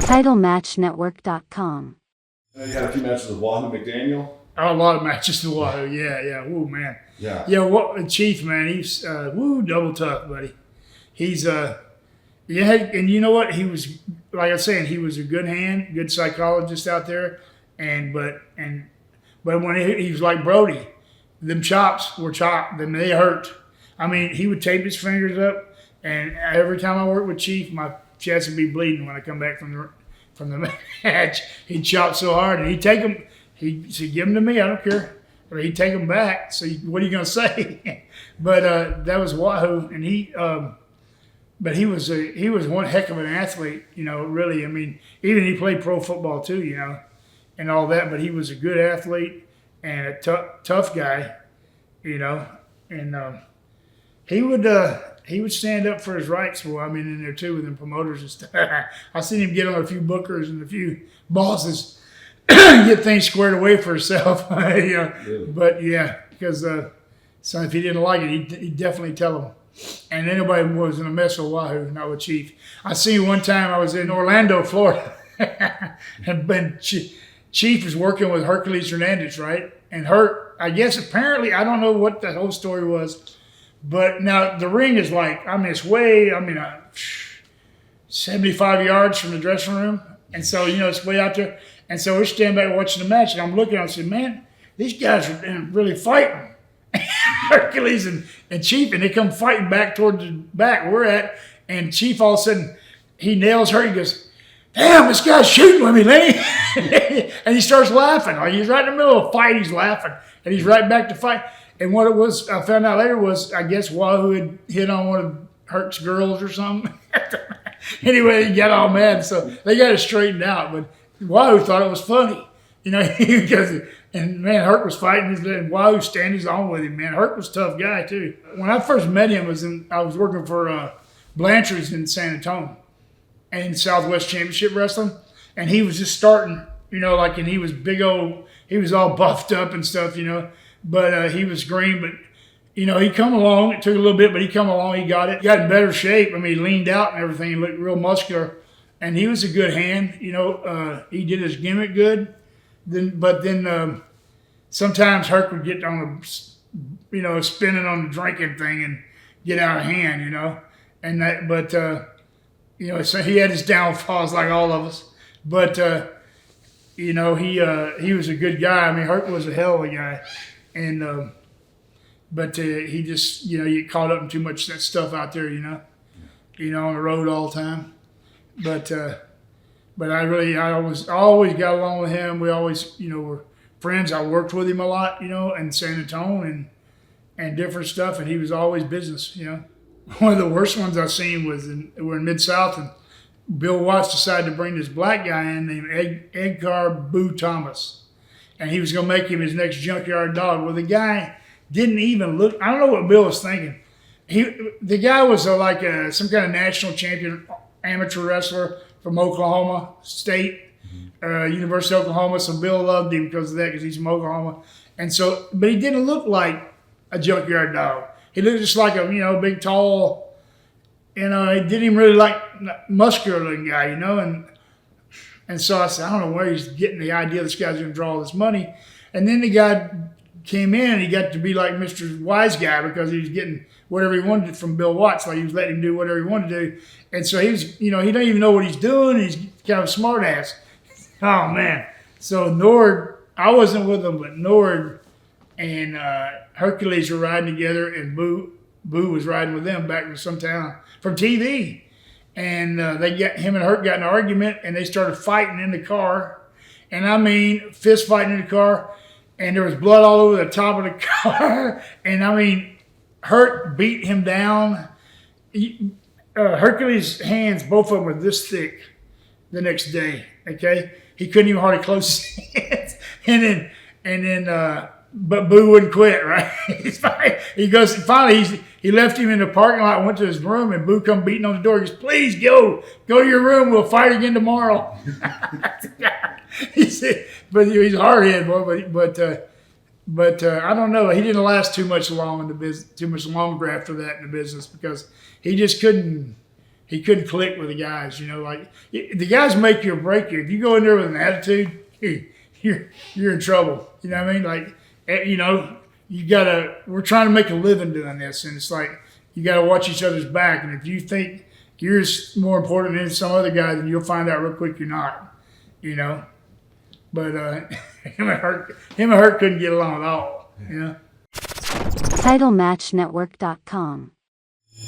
TitleMatchNetwork.com. You had a few matches with Wahoo McDaniel? Oh, a lot of matches to Wahoo, yeah. Woo, man. Yeah. Yeah, Chief, man, he's, double tough, buddy. He's, and you know what? He was, like I was saying, he was a good hand, good psychologist out there. But when he was like Brody, them chops were chopped, and they hurt. I mean, he would tape his fingers up, and every time I worked with Chief, my chest would be bleeding when I come back from the match. He'd chop so hard, and he'd take them. He'd give them to me. I don't care, or he'd take them back. So what are you gonna say? But that was Wahoo, and he was one heck of an athlete. You know, really. I mean, even he played pro football too. You know, and all that. But he was a good athlete and a tough guy. You know, and he would stand up for his rights. Well, I mean, in there too with them promoters and stuff. I seen him get on a few bookers and a few bosses, get things squared away for himself. You know? Really? But yeah, because so if he didn't like it, he'd definitely tell them. And anybody was in a mess with Wahoo, not with Chief. I seen one time I was in Orlando, Florida, and Chief was working with Hercules Hernandez, right? And I guess apparently, I don't know what the whole story was. But now the ring is like, it's 75 yards from the dressing room. And so, it's way out there. And so we're standing back watching the match, and I'm looking, I said, man, these guys are really fighting. Hercules and Chief, and they come fighting back toward the back we're at. And Chief, all of a sudden, he nails her. He goes, damn, this guy's shooting with me, Lenny. And he starts laughing. Like he's right in the middle of a fight, he's laughing. And he's right back to fight. And what it was, I found out later was, I guess Wahoo had hit on one of Herc's girls or something. Anyway, he got all mad, so they got it straightened out. But Wahoo thought it was funny, because man, Herc was fighting, and Wahoo standing his own with him. Man, Herc was a tough guy too. When I first met him, I was working for Blanchard's in San Antonio, and Southwest Championship Wrestling, and he was just starting, and he was big old, he was all buffed up and stuff, But he was green, but, he come along. It took a little bit, but he come along. He got it. He got in better shape. I mean, he leaned out and everything. He looked real muscular. And he was a good hand. He did his gimmick good. But then sometimes Herc would get on spinning on the drinking thing and get out of hand, And that, so he had his downfalls like all of us. But, he was a good guy. I mean, Herc was a hell of a guy. And but he just you get caught up in too much of that stuff out there, on the road all the time. But I always got along with him. We always were friends. I worked with him a lot, in San Antonio and different stuff. And he was always business. One of the worst ones I seen was we're in Mid-South, and Bill Watts decided to bring this black guy in named Edcar Boo Thomas. And he was going to make him his next Junkyard Dog. Well, the guy didn't even look. I don't know what Bill was thinking. The guy was some kind of national champion amateur wrestler from Oklahoma State, University of Oklahoma. So Bill loved him because of that, because he's from Oklahoma. And so, but he didn't look like a Junkyard Dog. He looked just like a big, tall. He didn't even really like muscular looking guy, And so I said, I don't know where he's getting the idea this guy's going to draw all this money. And then the guy came in, and he got to be like Mr. Wise Guy, because he was getting whatever he wanted from Bill Watts. Like he was letting him do whatever he wanted to do. And so he was, he don't even know what he's doing. He's kind of a smart ass. Oh, man. So Nord, I wasn't with him, but Nord and Hercules were riding together, and Boo was riding with them back from some town from TV. And him and Herc got in an argument, and they started fighting in the car. And I mean, fist fighting in the car, and there was blood all over the top of the car. And I mean, Herc beat him down. Hercules' hands, both of them were this thick the next day. Okay, he couldn't even hardly close his hands. And then, but Boo wouldn't quit, right? He goes, finally, he left him in the parking lot, went to his room, and Boo come beating on the door. He goes, please go to your room. We'll fight again tomorrow. He said, but he's a hardhead, boy. But I don't know. He didn't last too much longer after that in the business, because he just couldn't he couldn't click with the guys. You know, like the guys make you or break you. If you go in there with an attitude, you're in trouble. You know what I mean? Like, you know, we're trying to make a living doing this, and it's like you got to watch each other's back. And if you think you're more important than some other guy, then you'll find out real quick you're not. You know, but him and Herc couldn't get along at all. You know. TitleMatchNetwork.com